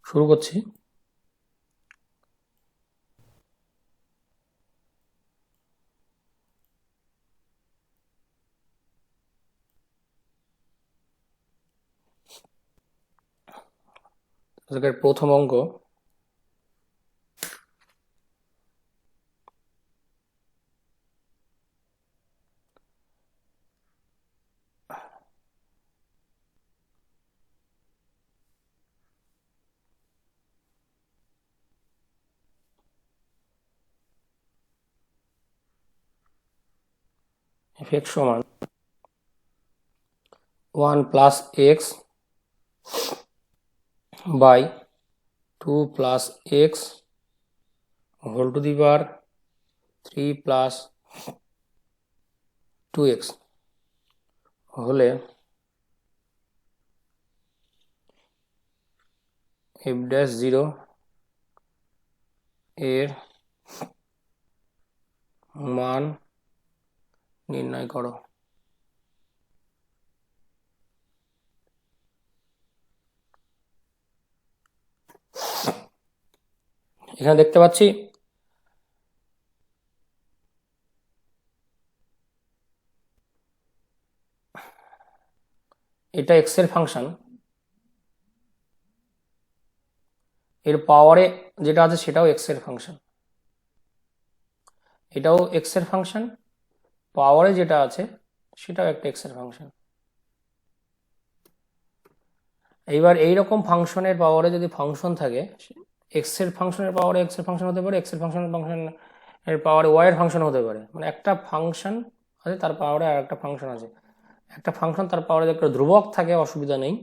শুরু করছি। আজকের প্রথম অঙ্ক f(x) সমান 1 plus x by 2 plus x whole to the power 3 plus 2x হলে f'(0) এর মান নির্ণয় করো। এখানে দেখতে পাচ্ছি এটা x এর ফাংশন, এর পাওয়ারে যেটা আছে সেটাও x এর ফাংশন, এটাও x এর ফাংশন, পাওয়ারে যেটা আছে সেটাও একটা x এর ফাংশন। এইবার এইরকম ফাংশনের পাওয়ারে যদি ফাংশন থাকে, এক্স এর ফাংশনের পাওয়ারে এক্স এর ফাংশন হতে পারে, এক্স এর ফাংশনের পাওয়ারে ওয়াই এর ফাংশন হতে পারে। মানে একটা ফাংশন আছে তার পাওয়ারে আর একটা ফাংশন আছে, একটা ফাংশন তার পাওয়ারে একটা ধ্রুবক থাকে অসুবিধা নেই,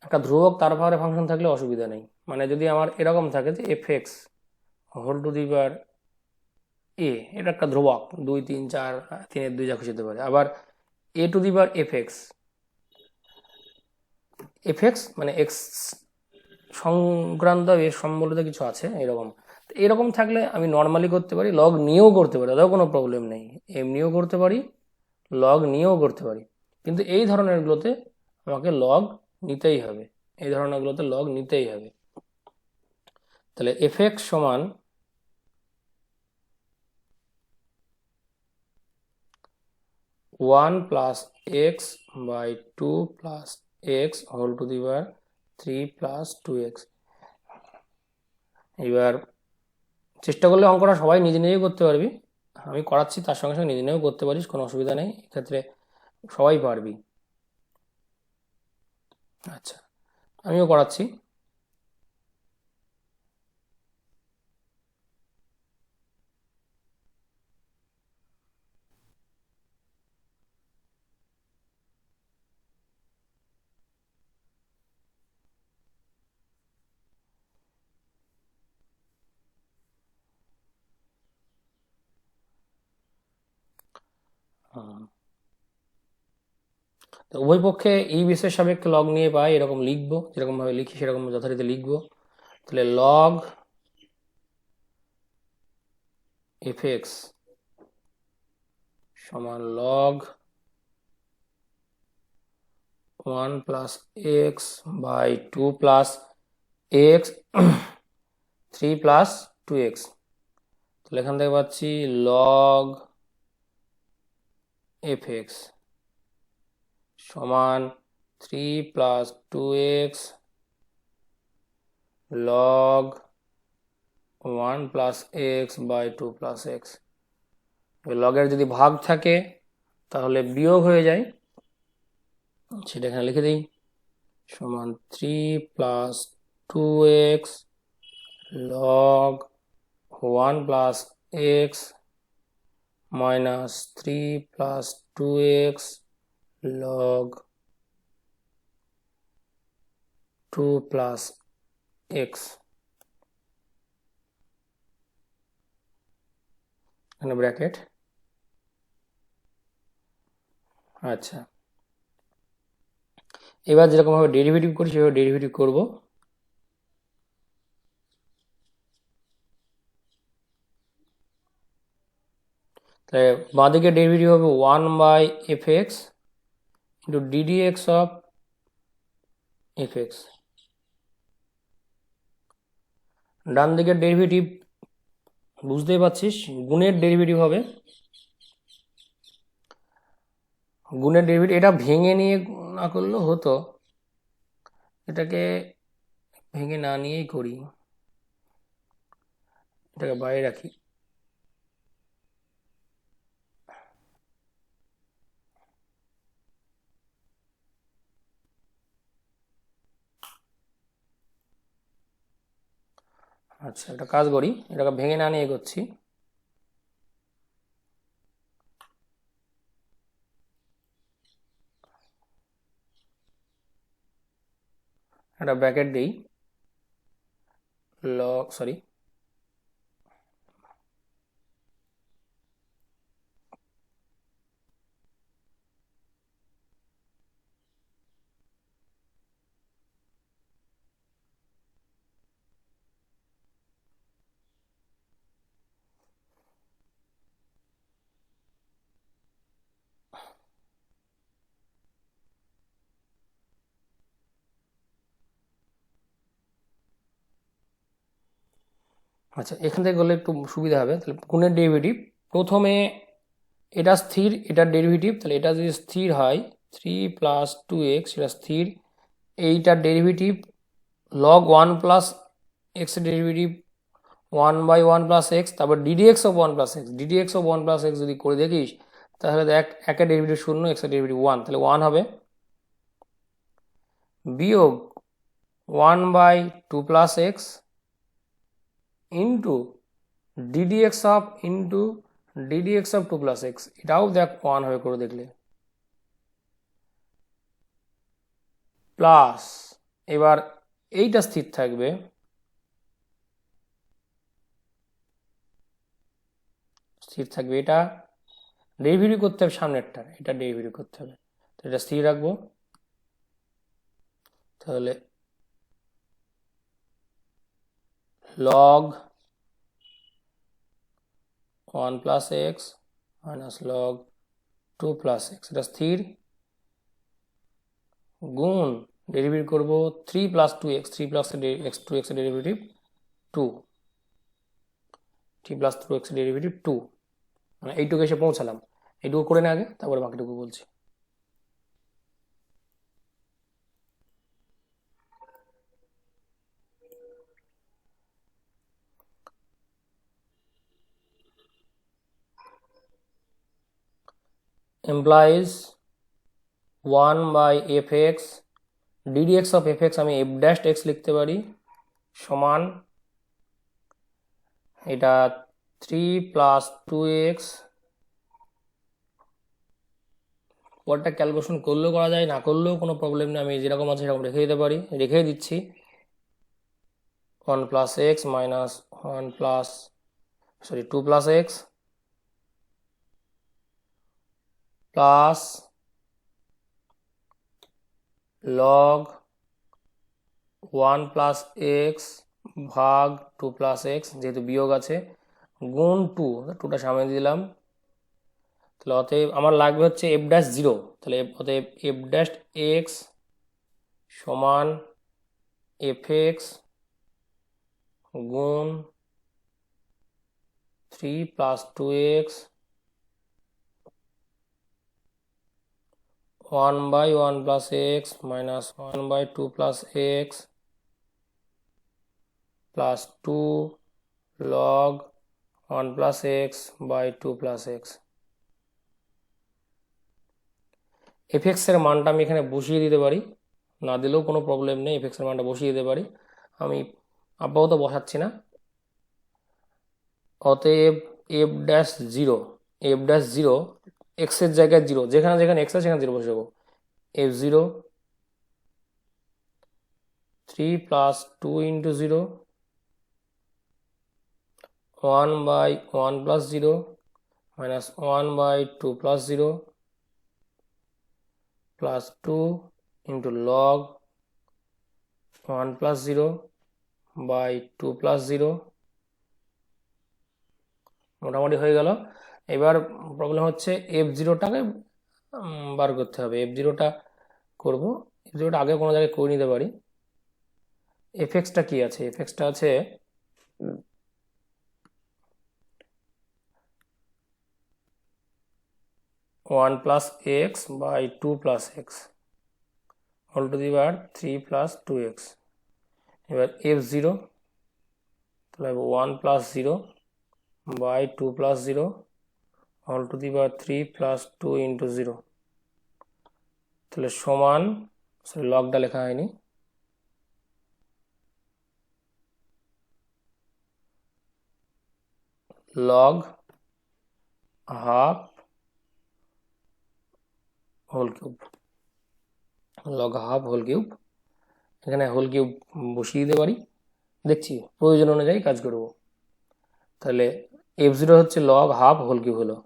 একটা ধ্রুবক তার পাওয়ারে ফাংশন থাকলে অসুবিধা নেই। মানে যদি আমার এরকম থাকে যে f(x) whole to the power a, এটা একটা ধ্রুবক, 2 3 4 3 2 যা খুশি হতে পারে। আবার a two the power f(x) মানে x সংক্রান্ত এর সম্বলিত কিছু আছে এরকম। এরকম থাকলে আমি নর্মালি করতে পারি, লগ নিয়েও করতে পারি, তাতেও কোনো প্রবলেম নেই, এমনিও করতে পারি, লগ নিয়েও করতে পারি। কিন্তু এই ধরনেরগুলোতে আমাকে লগ নিতেই হবে, এই ধরনেরগুলোতে লগ নিতেই হবে। তাহলে f(x) সমান 1 plus x by 2 plus x whole to the power 3 plus 2x। এবার চেষ্টা করলে অঙ্কটা সবাই নিজে নিজেই করতে পারবি, আমি করাচ্ছি তার সঙ্গে সঙ্গে নিজে নিজেও করতে পারিস, কোনো অসুবিধা নেই, এক্ষেত্রে সবাই পারবি। আচ্ছা, আমিও করাচ্ছি। তো উভয় পক্ষে এই বিশেষ সাপেক্ষে লগ নিয়ে পাই, এরকম লিখবো, যেরকম ভাবে লিখি সেরকম যথারীতি লিখবো। তাহলে লগ f(x) সমান log 1 plus x by 2 plus x 3 plus 2x। তাহলে এখান থেকে পাচ্ছি লগ f(x) সমান 3 plus 2x log 1 plus x by 2 plus x. লগের যদি ভাগ থাকে তাহলে বিয়োগ হয়ে যায়, সেটা এখানে লিখে দিই, সমান 3 plus 2x log 1 plus x minus 3 plus 2x log 2 plus x. এখানে ব্র্যাকেট। আচ্ছা, এবার যেরকম ভাবে ডেরিভেটিভ করি সেভাবে ডেরিভেটিভ করব। তাহলে বাঁদিকে ডেরিভেটিভ হবে 1 by f(x) into ddx of f(x) ডান দিকের ডেরিভেটিভ বুঝতেই পারছিস, গুণের ডেরিভেটিভ হবে, গুণের ডেরিভেটিভ। এটা ভেঙে নিয়ে না করলেও হতো, এটাকে ভেঙে না নিয়েই করি, এটাকে বাইরে রাখি। আচ্ছা, একটা কাজ করি, এটাকে ভেঙে না নিয়ে করছি। একটা ব্র্যাকেট দিই, লগ সরি আচ্ছা, এখান থেকে করলে একটু সুবিধা হবে। তাহলে গুণের ডেরিভেটিভ, প্রথমে এটা স্থির, এটার ডেরিভেটিভ, তাহলে এটা যদি স্থির হয় 3 + 2x, এটা স্থির। এইটার ডেরিভেটিভ লগ 1 + x এর ডেরিভেটিভ 1/1 + x, তারপর ddx of 1 + x, ddx of 1 + x যদি করে দেখিস, তাহলে দেখ একের ডেরিভেটিভ 0, x এর ডেরিভেটিভ 1, তাহলে 1 হবে, বিয়োগ 1/2 + x into ddx of 2 + x, এটাও দেখ 1 হবে করে দেখলে, প্লাস এবার এইটা স্থির থাকবে, এটা ডেরিভেটিভ করতে হবে সামনেরটা, এটা ডেরিভেটিভ করতে হবে, তো এটা স্থির রাখবো। তাহলে log 1 + x minus log 2 + x, এটা স্থির, গুণ ডেরিভেটিভ করব 3 + 2x, 3 + x 2x এর ডেরিভেটিভ 2, 3 + 2x এর ডেরিভেটিভ 2, মানে এইটুকু এসে পৌঁছালাম। এইটুকু করে নে আগে, তারপরে বাকিটুকু বলছি। implies 1/fx ddx of fx, আমি f' x লিখতে পারি, সমান এটা 3 + 2x, পরটা ক্যালকুলেশন করলেও করা যায়, না করলেও কোনো প্রবলেম নেই, আমি যেরকম আছে সেরকম রেখে দিতে পারি, রেখে দিচ্ছি। 1 + x minus 2 + x plus log 1 + x ভাগ 2 + x, যেহেতু বিয়োগ আছে, গুণ 2টা সামনে দিলাম, তাহলে অতএব আমার লাগবে হচ্ছে f'0, তাহলে অতএব f'(x) সমান fx গুণ 3 + 2x 1/1 + x minus 1/2 + x plus 2 log 1 + x by 2 + x। fx এর মানটা আমি এখানে বসিয়ে দিতে পারি, না দিলেও কোনো প্রবলেম নেই, fx এর মানটা বসিয়ে দিতে পারি, আমি আপাতত বসাচ্ছি না। অতএব f'0 x এর জায়গায় 0, যেখানে যেখানে x আছে সেখানে 0 বসে যাবো, f'0 3 + 2 × 0 1/1 + 0 minus 1/2 + 0 plus 2 into log 1 + 0 by 2 + 0, মোটামুটি হয়ে গেল। এবার প্রবলেম হচ্ছে f'0টাকে বার করতে হবে, f'0টা করবো, f'0টা আগে কোনো জায়গায় করে নিতে পারি। fxটা কি আছে, fxটা আছে 1 plus x by 2 plus x whole to the power 3 plus 2x। এবার f0 তাহলে 1 plus 0 by 2 plus 0 whole to the power 3 plus 2 into 0, তাহলে সমান, সরি লগটা লেখা হয়নি, log half whole cube, log half whole cube. এখানে হোল কিউব বসিয়ে দিতে পারি, দেখছি প্রয়োজন অনুযায়ী কাজ করব। তাহলে f0 হচ্ছে লগ হাফ হোল কিউব হলো,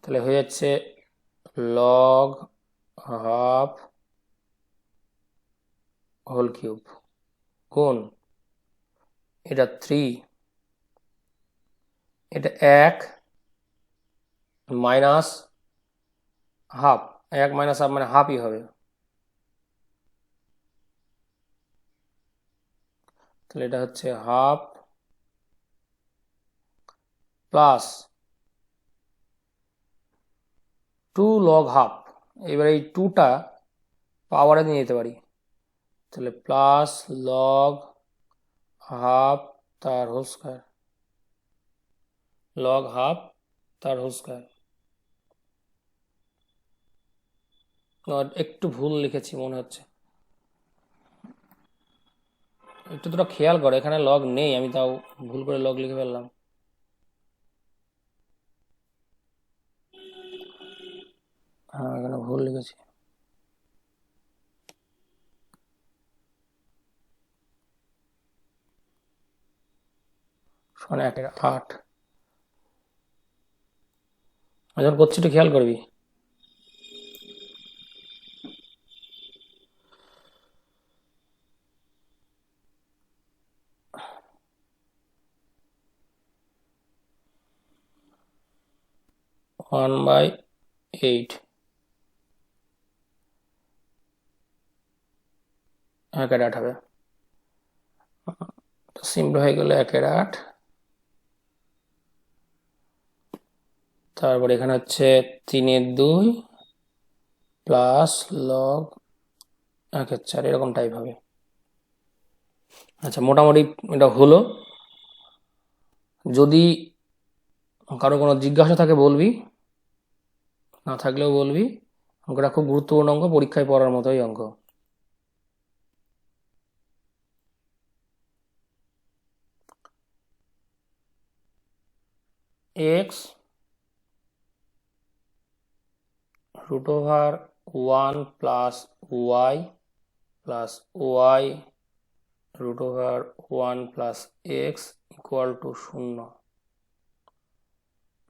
তাহলে হয়ে যাচ্ছে লগ হাফ হোল কিউব গুণ এটা 3, এটা 1 মাইনাস হাফ, 1 মাইনাস হাফ মানে হাফই হবে, তাহলে এটা হচ্ছে হাফ প্লাস 2 লগ হাফ। এবার এই 2টা পাওয়ারে নিয়ে যেতে পারি, তাহলে প্লাস লগ হাফ তার হোল স্কয়ার, লগ হাফ তার হোল স্কয়ার। একটু ভুল লিখেছি মনে হচ্ছে, একটু তোরা খেয়াল করো, এখানে লগ নেই, আমি তাও ভুল করে লগ লিখে ফেললাম। হ্যাঁ এখানে ভুল লিখেছি, শোন 1/8। যখন করছি একটু খেয়াল করবি। ওয়ান বাই 8, 1/8 হবে, সিম্পল হয়ে গেলে 1/8। তারপর এখানে হচ্ছে 3/2 প্লাস লগ 1/4, এরকম টাইপ হবে। আচ্ছা মোটামুটি এটা হলো, যদি কারো কোনো জিজ্ঞাসা থাকে বলবি, না থাকলেও বলবি। অঙ্কটা খুব গুরুত্বপূর্ণ অঙ্ক, পরীক্ষায় পড়ার মতোই অঙ্ক। X root over 1 plus y plus y root over 1 plus x equal to 0।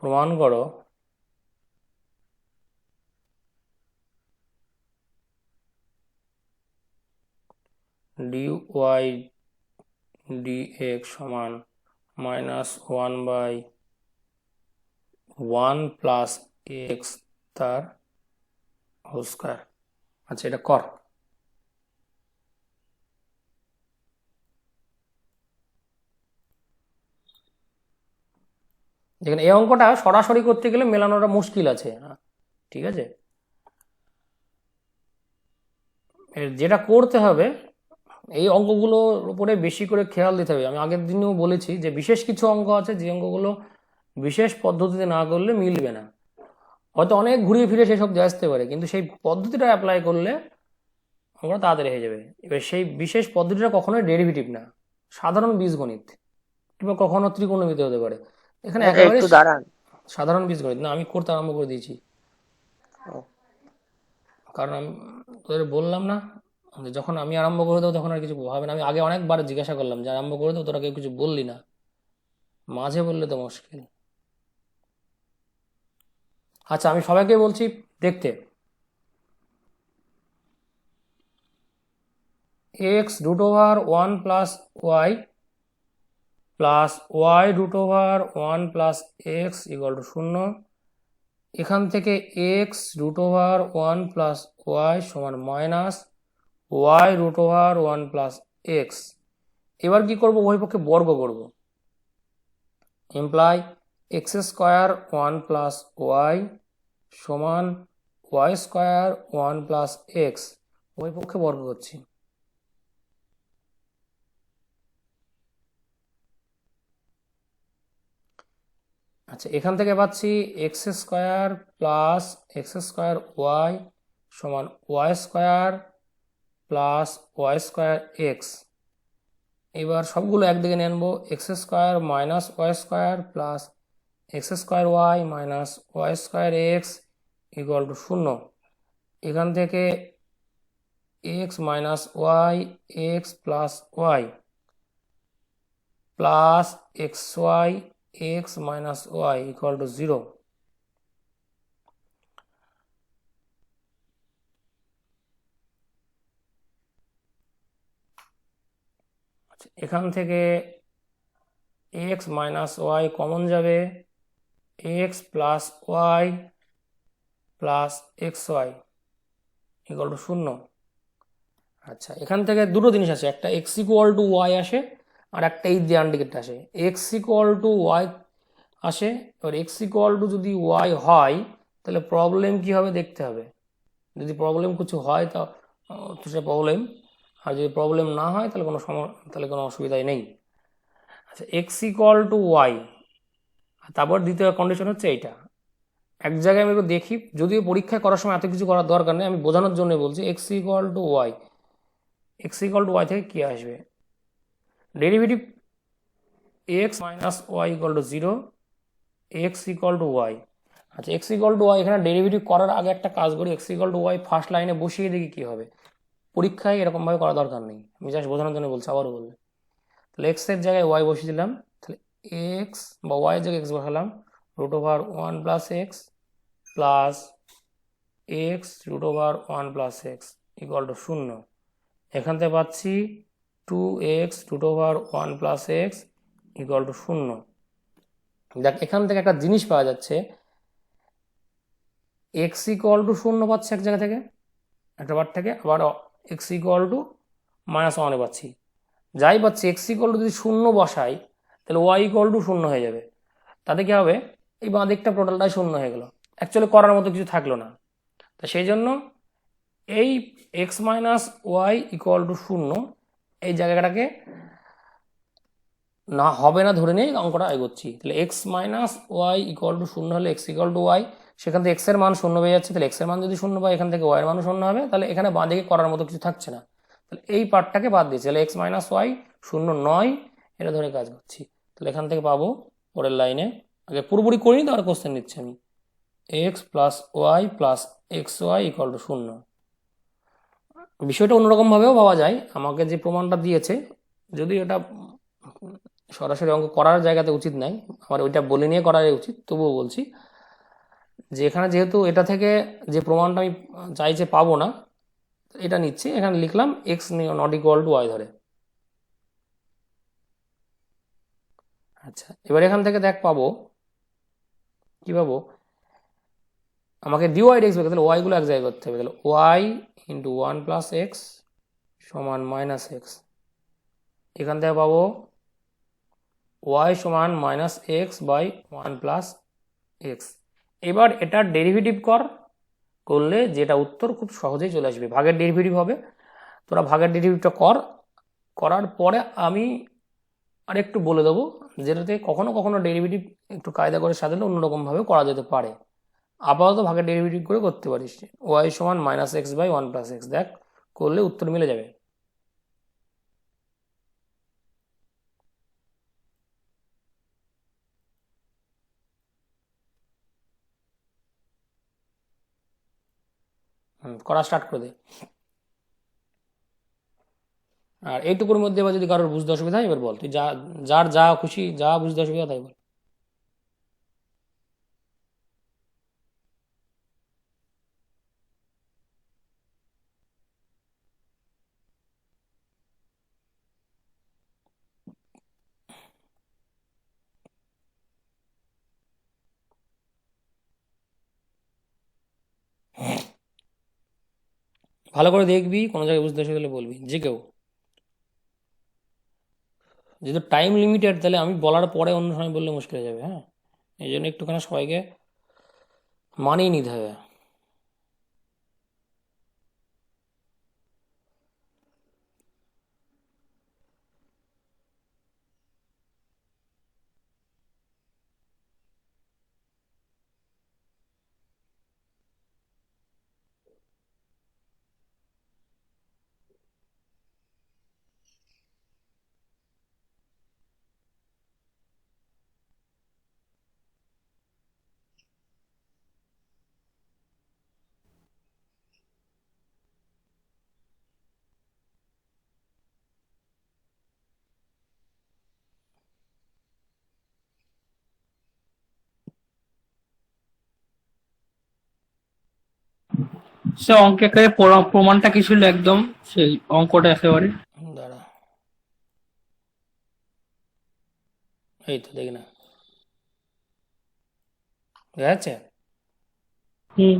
প্রমাণ করো dy dx সমান -1 বাই 1 প্লাস এক্স তার হোল স্কয়ার। আচ্ছা এটা কর। দেখেন এই অঙ্কটা সরাসরি করতে গেলে মেলানোটা মুশকিল আছে, ঠিক আছে। যেটা করতে হবে, এই অঙ্কগুলোর উপরে বেশি করে খেয়াল দিতে হবে। আমি আগের দিনেও বলেছি যে বিশেষ কিছু অঙ্ক আছে যে অঙ্কগুলো বিশেষ পদ্ধতিতে না করলে মিলবে না, হয়তো অনেক ঘুরিয়ে ফিরে সেসব দিয়ে আসতে পারে, কিন্তু সেই পদ্ধতিটা অ্যাপ্লাই করলে অঙ্কটা তাড়াতাড়ি হয়ে যাবে। এবার সেই বিশেষ পদ্ধতিটা কখনোই ডেরিভেটিভ না, সাধারণ বীজগণিত কিংবা কখনো ত্রিকোণমিতি হতে পারে। এখানে একেবারে সাধারণ বীজগণিত না, আমি করতে আরম্ভ করে দিয়েছি। কারণ আমি তোদের বললাম না যে যখন আমি আরম্ভ করে দেবো তখন আর কিছু হবে না। আমি আগে অনেকবার জিজ্ঞাসা করলাম যে আরম্ভ করে দেবো, তোরা কেউ কিছু বললি না, মাঝে বললে তো মুশকিল। আচ্ছা আমি সবাইকে বলছি দেখতে, x root over 1 plus y plus y root over 1 plus x equal to 0। এখান থেকে x root over 1 plus y সমান minus y root over 1 plus x. এবার কি করবো, উভয় পক্ষে বর্গ করব, imply x square 1 plus y সমান ওয়াই স্কোয়ার 1 প্লাস এক্স, উভয় পক্ষে বর্গ করছি। আচ্ছা, এখান থেকে পাচ্ছি x square plus x square y সমান y square plus y square x. এবার সবগুলো একদিকে নিয়ে আনবো, x square minus y square plus x square y minus y square x equal to 0। এখান থেকে x minus y x plus y plus x y x minus y equal to 0। এখান থেকে x minus y common যাবে, x plus y plus x y equal to 0। আচ্ছা, এখান থেকে দুটো জিনিস আছে, একটা এক্স ইকুয়াল টু ওয়াই আসে আর একটা এই যে আন্ডিকেটটা আসে। এক্স ইকুয়াল টু ওয়াই আসে, এবার এক্স ইকুয়াল টু যদি ওয়াই হয় তাহলে প্রবলেম কি হবে দেখতে হবে। যদি প্রবলেম কিছু হয় তা তো সে প্রবলেম, আর যদি প্রবলেম না হয় তাহলে তাহলে কোনো অসুবিধাই নেই। আচ্ছা, এক্স ইকুয়াল টু ওয়াই, তারপর দ্বিতীয় কন্ডিশন হচ্ছে এইটা। এক জায়গায় আমি একটু দেখি, যদিও পরীক্ষায় করার সময় এত কিছু করার দরকার নেই, আমি বোঝানোর জন্য বলছি। X equal to y, x equal to y থেকে কি আসবে, derivative x minus y equal to 0, x equal to y. আচ্ছা, এক্স ইকুয়াল টু ওয়াই, এখানে ডেরিভেটিভ করার আগে একটা কাজ করি, x equal to y first লাইনে বসিয়ে দেখি কি হবে। পরীক্ষায় এরকমভাবে করা দরকার নেই, আমি জাস্ট বোঝানোর জন্য বলছি, আবারও বললে। তাহলে এক্স এর জায়গায় ওয়াই বসিয়ে দিলাম, তাহলে এক্স বা ওয়াই এর জায়গায় এক্স বসালাম, root over 1 plus x plus x root over 1 plus x equal to 0। এখান থেকে পাচ্ছি 2x root over 1 plus x equal to 0। দেখ, এখান থেকে একটা জিনিস পাওয়া যাচ্ছে, এক্স ইকুয়াল টু 0 পাচ্ছি এক জায়গা থেকে, একটা বার থেকে, আবার এক্স ইকুয়াল টু -1 পাচ্ছি। যাই পাচ্ছি, এক্স ইকুয়াল টু যদি 0 বসাই তাহলে ওয়াই ইকুয়াল টু 0 হয়ে যাবে। তাতে কি হবে, এই বাঁ দিকটা টোটালটাই 0 হয়ে গেল, অ্যাকচুয়ালি করার মতো কিছু থাকলো না। তা সেই জন্য এই x minus y equal to 0 এই জায়গাটাকে না হবে না ধরে নিয়ে অঙ্কটা এগোচ্ছি। তাহলে x minus y equal to 0 হলে এক্স ইকুয়াল টু ওয়াই, সেখান থেকে এক্স এর মান 0 পেয়ে যাচ্ছে, তাহলে এক্স এর মান যদি 0 পাই এখান থেকে ওয়াই এর মানও 0 হবে, তাহলে এখানে বাঁ দিকে করার মতো কিছু থাকছে না। তাহলে এই পার্টটাকে বাদ দিচ্ছি, তাহলে এক্স মাইনাস ওয়াই 0 নয়, এটা ধরে কাজ করছি। তাহলে এখান থেকে পাবো পরের লাইনে, আগে পুরোপুরি করিনি তো আর কোশ্চেন নিচ্ছি আমি, x plus y plus x y equal to 0। বিষয়টা অন্যরকমভাবেও পাওয়া যায়, আমাকে যে প্রমাণটা দিয়েছে, যদি এটা সরাসরি অঙ্ক করার জায়গাতে উচিত নাই, আমার ওইটা বলে নিয়ে করাই উচিত, তবুও বলছি যে এখানে যেহেতু এটা থেকে যে প্রমাণটা আমি চাইছে পাবো না, এটা নিচ্ছি, এখানে লিখলাম x not equal to y ধরে। আচ্ছা, এবার এখান থেকে দেখ পাবো কি পাবো, আমাকে ডিওয়াই এক্স পেতে, তাহলে ওয়াই গুলো এক জায়গায় করতে হবে, তাহলে ওয়াই ইন্টু 1 প্লাস এক্স সমান মাইনাস এক্স। এখান থেকে পাবো ওয়াই সমান minus x by 1 plus x. এবার এটার ডেরিভেটিভ করলে যেটা উত্তর খুব সহজেই চলে আসবে, ভাগের ডেরিভেটিভ হবে। তোরা ভাগের ডেরিভেটিভটা করার পরে আমি আরেকটু বলে দেবো, যেটাতে কখনো কখনো ডেরিভেটিভ একটু কায়দা করে সাজালে অন্যরকমভাবে করা যেতে পারে। আপাতত ভাগের ডেরিভেটিভ করে করতে পারিস, ওয়াই সমান minus x by 1 plus x, দেখ করলে উত্তর মিলে যাবে। করা স্টার্ট করে দে। আর এইটুকুর মধ্যে এবার যদি কারোর বুঝতে অসুবিধা হয় এবার বল, তুই যার যা খুশি, যা বুঝতে অসুবিধা তাই বল। ভালো করে দেখবি, কোনো জায়গায় বুঝতে অসুবিধা হলে বলবি যে কেউ। যেহেতু টাইম লিমিটেড, তাহলে আমি বলার পরে অন্য সময় বললে মুশকিল হয়ে যাবে। হ্যাঁ, এই জন্য একটুখানি সবাইকে মানিয়ে নিতে হবে। সে অঙ্কে প্রমাণটা কি ছিল একদম, সেই অঙ্কটা একেবারে? দাঁড়া, এই তো দেখি না, দেখা যাচ্ছে? হুম।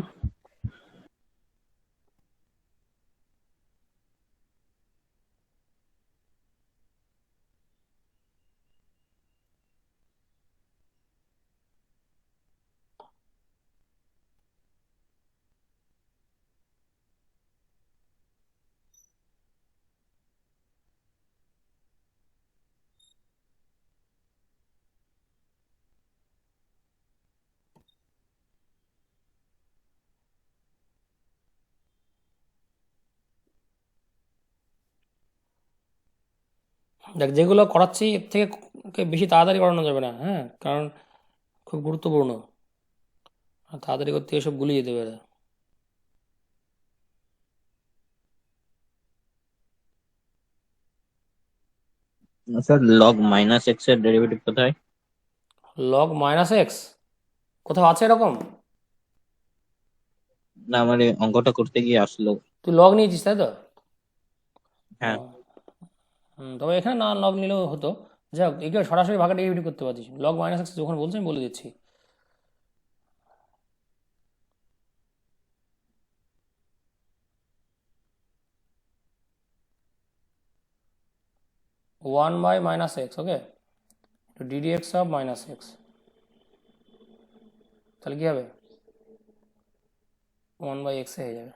দেখ, যেগুলো করাচ্ছি এর থেকে বেশি তাড়াতাড়ি করানো যাবে না, হ্যাঁ, কারণ খুব গুরুত্বপূর্ণ, আর তাড়াতাড়ি করতে এসব গুলিয়ে যেতে পারে। স্যার লগ মাইনাস এক্স এর ডেরিভেটিভ কোথায়? লগ মাইনাস এক্স কোথাও আছে এরকম? না, আমার এই অঙ্কটা করতে গিয়ে আসলো। তুই লগ নিয়েছিস তাই তো? ও, হ্যাঁ। তবে এখানে না লগ নিলেও হতো। যাই হোক, এগুলো সরাসরি ভাগে ডেরিভেটিভ করতে পারছিস। লগ মাইনাস এক্স যখন বলছি আমি বলে দিচ্ছি। 1/-x, ওকে, তো ddx অফ মাইনাস এক্স, তাহলে কি হবে? 1/x হয়ে যাবে।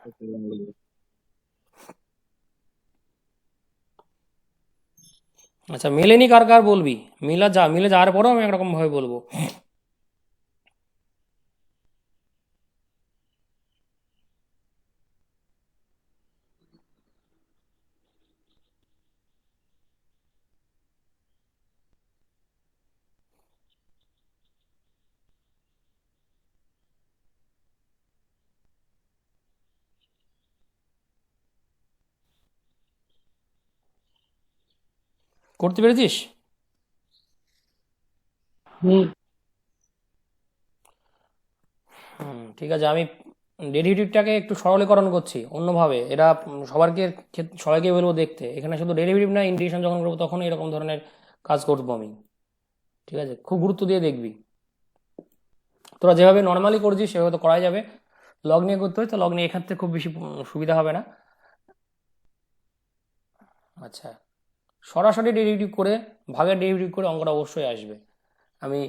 আচ্ছা, মেলেনি কার কার বলবি? মিলে যাওয়ার পরেও আমি একরকম ভাবে বলবো। করতে পেরেছিস? হুম। ঠিক আছে, আমি ডেরিভেটিভটাকে একটু সরলীকরণ করছি অন্যভাবে। এরা সবাইকে বলবো দেখতে, এখানে শুধু ডেরিভেটিভ না, ইন্টিগ্রেশন যখন করবো তখন এরকম ধরনের কাজ করবো আমি। ঠিক আছে, খুব গুরুত্ব দিয়ে দেখবি। তোরা যেভাবে নর্মালি করছিস সেভাবে তো করাই যাবে। লগ নিয়ে করতে হয় তো লগ নিয়ে এক্ষেত্রে খুব বেশি সুবিধা হবে না। আচ্ছা, সরাসরি ডেরিভেটিভ করে, ভাগের ডেরিভেটিভ করে অঙ্কটা অবশ্যই আসবে। আমি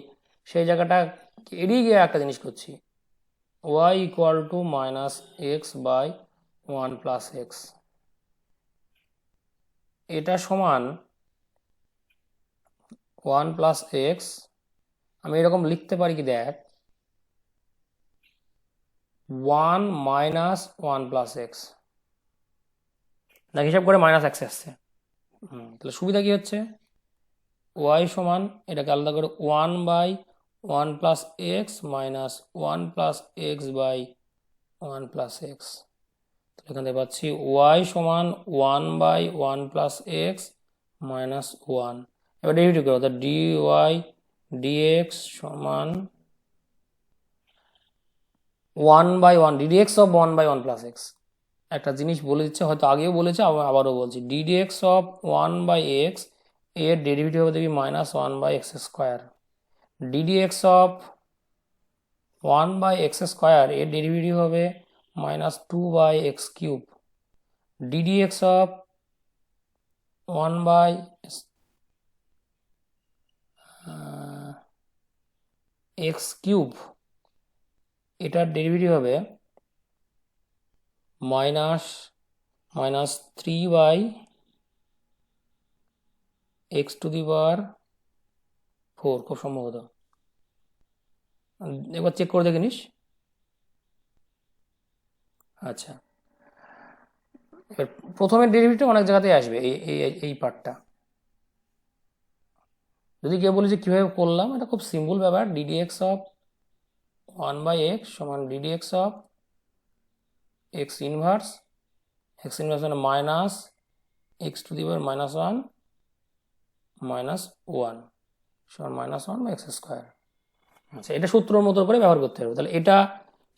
সেই জায়গাটা এড়িয়ে গিয়ে একটা জিনিস করছি। y equal to minus x by 1+x, এটা সমান 1+x। আমি এরকম লিখতে পারি কি দেখ, 1 - 1+x, দেখ হিসাব করে -x আসছে। তাহলে সুবিধা কি হচ্ছে, y সমান এটাকে আলাদা করে 1/1+x মাইনাস 1+x/1+x। এখান থেকে পাচ্ছি y সমান 1/1+x মাইনাস 1। এবার ডেরিভেটিভ করো, অর্থাৎ dy dx সমান 1/1 ddx অফ 1/1+x। একটা জিনিস বলে দিচ্ছে, হয়তো আগেও বলেছে, আবারও বলছি, ddx অফ 1/x এর ডেরিভেটিভ হবে দেখবি -1/x²। ddx অফ 1/x² এর ডেরিভেটিভ হবে -2/x³। ddx of 1 by x কিউব, এটার ডেরিভেটিভ হবে minus 3 by x to the power 4, খুব সম্ভবত। একবার চেক করে দেখে নিস। আচ্ছা, এবার প্রথমের ডেরিভেটিভ অনেক জায়গাতেই আসবে, এই পার্টটা। যদি কেউ বলি যে কীভাবে করলাম, এটা খুব সিম্পল ব্যাপার। ddx অফ 1 বাই এক্স সমান ddx অফ এক্স ইনভার্স মানে মাইনাস এক্স টু দি পাওয়ার -1 -1 সমান -1 বা এক্স স্কোয়ার। আচ্ছা, এটা সূত্রের মতো করে ব্যবহার করতে হবে। তাহলে এটা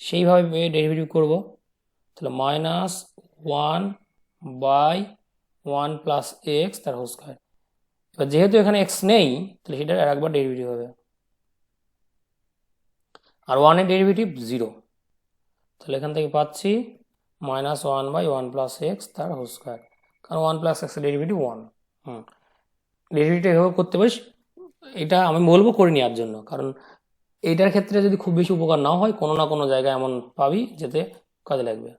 সেইভাবে ডেরিভেটিভ করব। তাহলে -1 বাই 1 প্লাস এক্স তার হোল স্কোয়ার। এবার যেহেতু এখানে এক্স নেই, তাহলে সেটার আর একবার ডেরিভেটিভ হবে, আর 1 এর ডেরিভেটিভ 0। তাহলে এখান থেকে পাচ্ছি -1 বাই 1 প্লাস এক্স তার হোল স্কোয়ার, কারণ 1 প্লাস এক্স এর ডেরিভেটিভ 1। ডেরিভেটিভ এভাবে করতে পারিস। এটা আমি বলবো করে নেওয়ার জন্য, কারণ এইটার ক্ষেত্রে যদি খুব বেশি উপকার নাও হয়, কোনো না কোনো জায়গায় এমন পাবি যেতে কাজে লাগবে।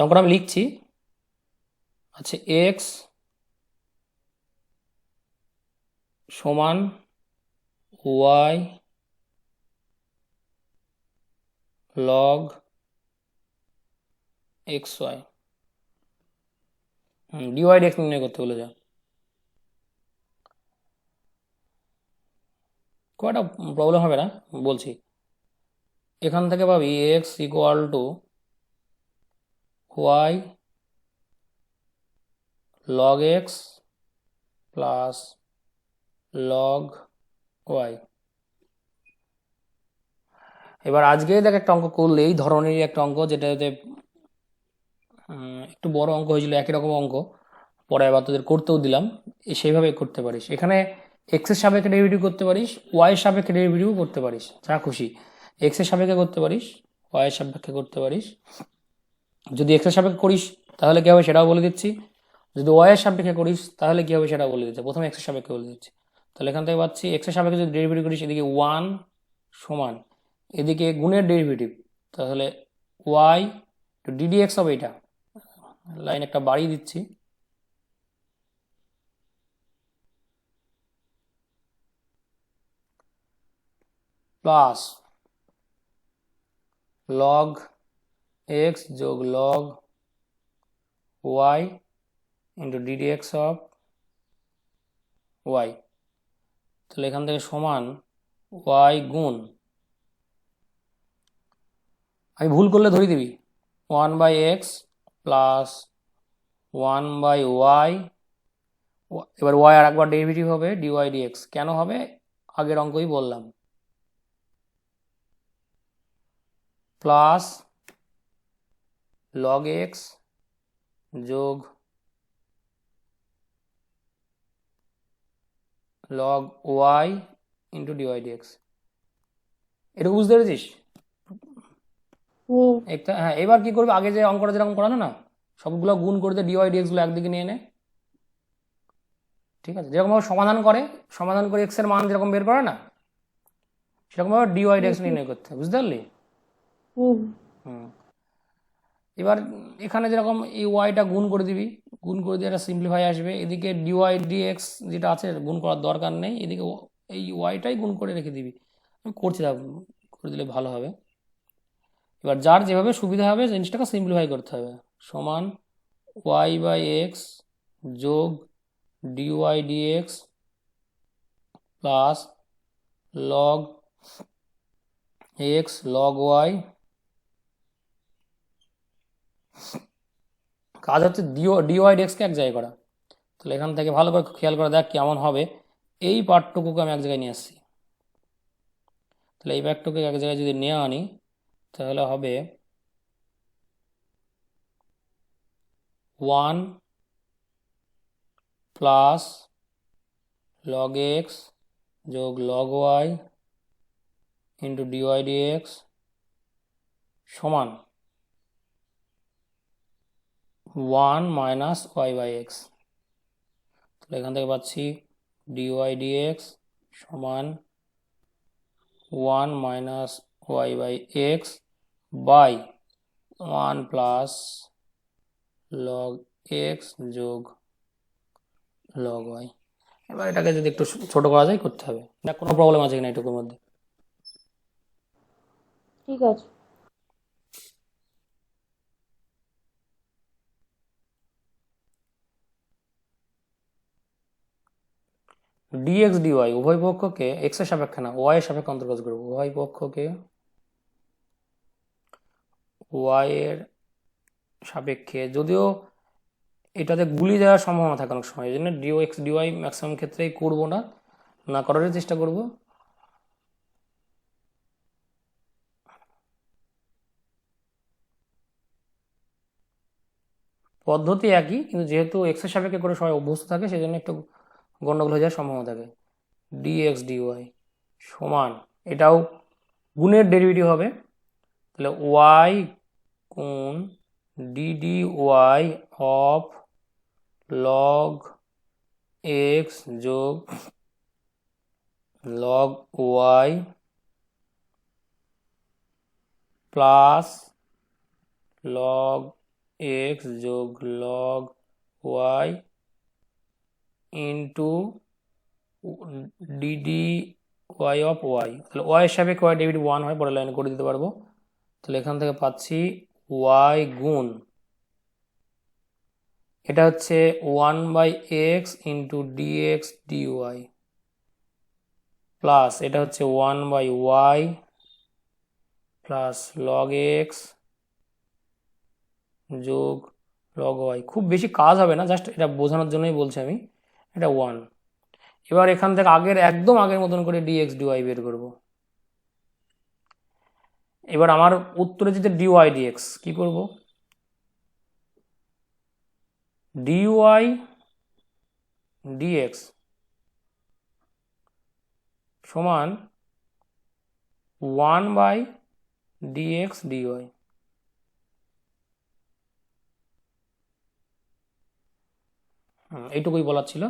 অঙ্কটা আমি লিখছি। আচ্ছা, এক্স সমান y log x y, d y x নির্ণয় করতে বলে যা। খুব একটা প্রবলেম হবে না, বলছি। এখান থেকে পাবি x equal to y log x plus log y. এবার আজকে দেখ একটা অঙ্ক করলে, এই ধরনেরই একটা অঙ্ক, যেটাতে একটু বড় অঙ্ক হয়েছিল, একই রকম অঙ্ক, পরে আবার তোদের করতেও দিলাম। সেইভাবে করতে পারিস। এখানে এক্স এর সাপেক্ষে ডেরিভেটিভ করতে পারিস, ওয়াই এর সাপেক্ষে ডেরিভেটিভ করতে পারিস, যা খুশি। এক্স এর সাপেক্ষে করতে পারিস, ওয়াই এর সাপেক্ষে করতে পারিস। যদি এক্স এর সাপেক্ষে করিস তাহলে কি হবে সেটাও বলে দিচ্ছি, যদি ওয়াই এর সাপেক্ষে করিস তাহলে কি হবে সেটাও বলে দিচ্ছি। প্রথমে এক্স এর সাপেক্ষে বলে দিচ্ছি। তাহলে এখান থেকে পাচ্ছি এক্স এর সাপেক্ষে যদি ডেরিভেটিভ করিস, এদিকে 1 সমান এদিকে গুণের ডেরিভেটিভ, তাহলে ওয়াই টু ডিডি এক্স হবে। এটা লাইন একটা বাড়িয়ে দিচ্ছি, প্লাস লগ এক্স যোগ log y into d d x of y. তাহলে এখান থেকে সমান ওয়াই গুণ, আমি ভুল করলে ধরিয়ে দিবি, 1 by x plus 1 by y. এবার ওয়াই আর একবার ডেরিভেটিভ হবে ডিওয়াই ডিএক্স। কেন হবে? আগের অঙ্কই বললাম। প্লাস লগ এক্স যোগ log y into d y d x. এটা বুঝতে পেরেছিস? একটা, হ্যাঁ, এবার কি করবে, আগে যে অঙ্কটা যেরকম করানো না, সবগুলো গুণ করে দিয়ে ডিওয়াই ডিএক্স গুলো একদিকে নিয়ে নে। ঠিক আছে, যেরকম ভাবে সমাধান করে এক্স এর মান যেরকম বের করে না, সেরকম ভাবে ডিওয়াই ডিএক্স নির্ণয় করতে হবে। বুঝতে পারলি? এবার এখানে যেরকম এই ওয়াইটা গুণ করে দিবি, গুণ করে দিয়ে এটা সিম্পলিফাই আসবে। এদিকে ডিওয়াই ডিএক্স যেটা আছে গুণ করার দরকার নেই, এদিকে এই ওয়াইটাই গুণ করে রেখে দিবি। আমি করছি, করে দিলে ভালো হবে। এবার যার যেভাবে সুবিধা হবে জিনিসটাকে সিম্পলিফাই করতে হবে। সমান ওয়াই বাই এক্স যোগ d y d x plus log x log y কাজ হচ্ছে ডিওয়াই ডিএক্সকে এক জায়গায় করা। তাহলে এখান থেকে ভালো করে খেয়াল করে দেখ কেমন হবে। এই পার্টটুকুকে আমি এক জায়গায় নিয়ে আসছি। তাহলে এই পার্টটুকুকে এক জায়গায় যদি নিয়ে আনি তাহলে হবে 1 প্লাস লগ এক্স যোগ log y into d y d x সমান 1 মাইনাস ওয়াই বাই এক্স। তাহলে এখান থেকে পাচ্ছি ডিওয়াই ডিএক্স সমান 1 minus y by x by 1 plus log x যোগ লগ ওয়াই। এবার এটাকে যদি একটু ছোট করা যায় করতে হবে। দেখ কোনো প্রবলেম আছে কিনা এটুকুর মধ্যে। ঠিক আছে। ডিএক্স ডিওয়াই উভয় পক্ষকে এক্স এর সাপেক্ষে না ওয়াই এর সাপেক্ষে অন্তর্গত করবো। উভয় পক্ষকে ওয়াই এর সাপেক্ষে, যদিও এটাতে গুলি যাওয়ার সম্ভাবনা থাকে অনেক সময়, এই জন্য ডিওএক্স ডিওয়াই ম্যাক্সিমাম ক্ষেত্রেই করবো না, না করারই চেষ্টা করব। পদ্ধতি একই, কিন্তু যেহেতু এক্স এর সাপেক্ষে করে সবাই অভ্যস্ত থাকে সেই জন্য একটু গন্ডগোল হয়ে যাওয়ার সম্ভাবনা থাকে। ডিএক্স ডিওয়াই সমান, এটাও গুণের ডেরিভেটিভ হবে, তাহলে ওয়াই গুণ d d y of log x যোগ log y plus log x যোগ log y into d d y of y. তাহলে ওয়াই এর সাপেক্ষে ওয়াই ডেরিভেটিভ 1 হয়, পরের লাইনে করে দিতে পারবো। তাহলে এখান থেকে পাচ্ছি ওয়াই গুণ, এটা হচ্ছে 1 by x into d x d y plus এটা হচ্ছে 1 by y plus log x যোগ লগ ওয়াই। খুব বেশি কাজ হবে না, জাস্ট এটা বোঝানোর জন্যই বলছি আমি। এটা 1। এবার এখান থেকে একদম আগের মতন করে ডিএক্স ডিওয়াই বের করব। এবার আমার উত্তরে যেটা ডিওয়াই ডিএক্স কি করব, ডিওয়াই ডিএক্স সমান 1 বাই ডিএক্স ডিওয়াই। এইটুকুই বলার ছিল।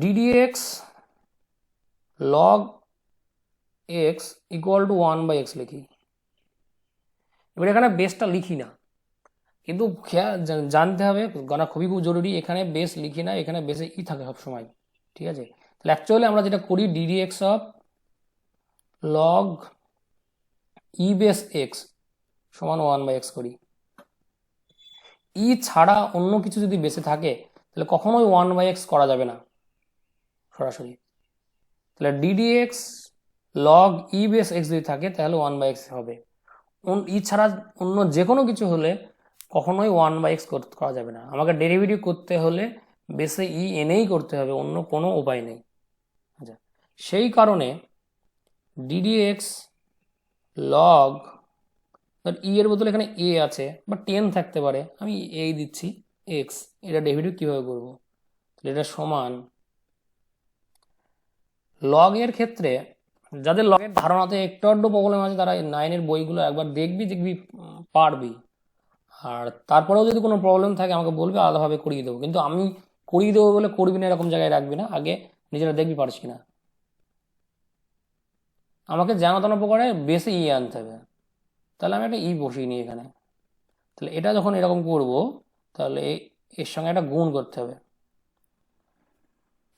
D d x log x equal to 1 by x লিখি। এবার এখানে বেসটা লিখি না, কিন্তু জানতে হবে, জানা খুবই খুব জরুরি। এখানে বেস লিখি না, এখানে বেসে ই থাকে সবসময়, ঠিক আছে। তাহলে অ্যাকচুয়ালি আমরা যেটা করি ddx of log E base x সমান 1 বাই এক্স করি। ই ছাড়া অন্য কিছু যদি বেসে থাকে তাহলে কখনোই 1 বাই এক্স করা যাবে না সরাসরি। তাহলে ডিডিএক্স লগ ই বেস এক্স যদি থাকে তাহলে 1 বাই এক্স হবে। ই ছাড়া অন্য যে কোনো কিছু হলে কখনোই 1 বাই এক্স করা যাবে না। আমাকে ডেরিভেটিভ করতে হলে বেসে ই এনেই করতে হবে, অন্য কোনো উপায় নেই। আচ্ছা, সেই কারণে ডিডিএক্স লগ ই এর বদলে এখানে এ আছে বা 10 থাকতে পারে, আমি এই দিচ্ছি এক্স। এটা ডেরিভেটিভ কিভাবে করব, তাহলে এটা সমান লগ এর ক্ষেত্রে যাদের লগের ধারণাতে একটু আধটু প্রবলেম আছে তারা 9 বইগুলো একবার দেখবি পারবি। আর তারপরেও যদি কোনো প্রবলেম থাকে আমাকে বলবে, আলাদাভাবে করিয়ে দেবো। কিন্তু আমি করিয়ে দেবো বলে করবি না এরকম জায়গায় রাখবি না, আগে নিজেরা দেখবি পারছি কিনা। আমাকে যেন তেন প্রকারে বেসে ই আনতে হবে। তাহলে আমি একটা ই বসিয়ে নিই এখানে। তাহলে এটা যখন এরকম করব তাহলে এর সঙ্গে একটা গুণ করতে হবে।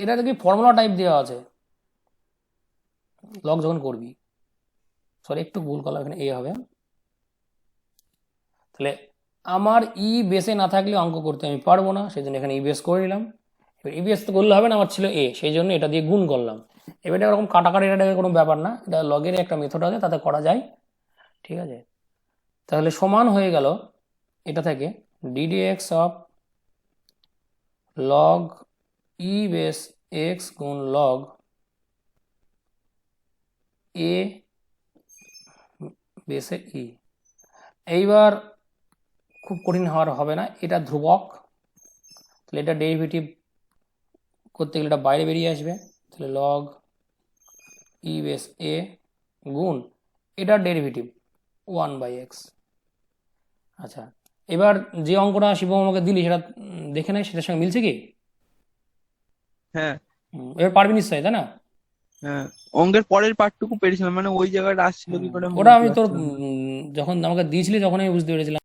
এটা দেখবি ফর্মুলা টাইপ দেওয়া আছে লগ যখন করবি। সরি একটু ভুল করলাম, এখানে এ হবে তাহলে আমার ই বেসে না থাকলে অঙ্ক করতে আমি পারবো না, সেই জন্য এখানে ই বেস করে নিলাম। এবার ই বেস তো করলে হবে না, আমার ছিল এ, সেই জন্য এটা দিয়ে গুণ করলাম। এবার এটা এরকম কাটাকাটি এটা কোনো ব্যাপার না, এটা লগের একটা মেথড আছে, তাতে করা যায়। ঠিক আছে, তাহলে সমান হয়ে গেল এটা থেকে ddx of log E base x গুণ লগ এ বেসে ই। এইবার খুব কঠিন হওয়ার হবে না, এটা ধ্রুবক, তাহলে এটা ডেরিভেটিভ করতে গেলে এটা বাইরে বেরিয়ে আসবে। তাহলে লগ ই বেস এ গুণ এটার ডেরিভেটিভ 1/x। আচ্ছা, এবার যে অঙ্কটা শিবম আমাকে দিলি সেটা দেখে নেয়, সেটার সঙ্গে মিলছে কি? হ্যাঁ এবার পারবি নিশ্চয়ই, তাই না? হ্যাঁ, অঙ্কের পরের পার্টটুকু পেরেছিলাম, মানে ওই জায়গাটা আসছিল কি করে আমি ওটা আমি বুঝতে তোর পারছিলাম না। যখন আমাকে দিয়েছিলি তখন আমি বুঝতে পেরেছিলাম।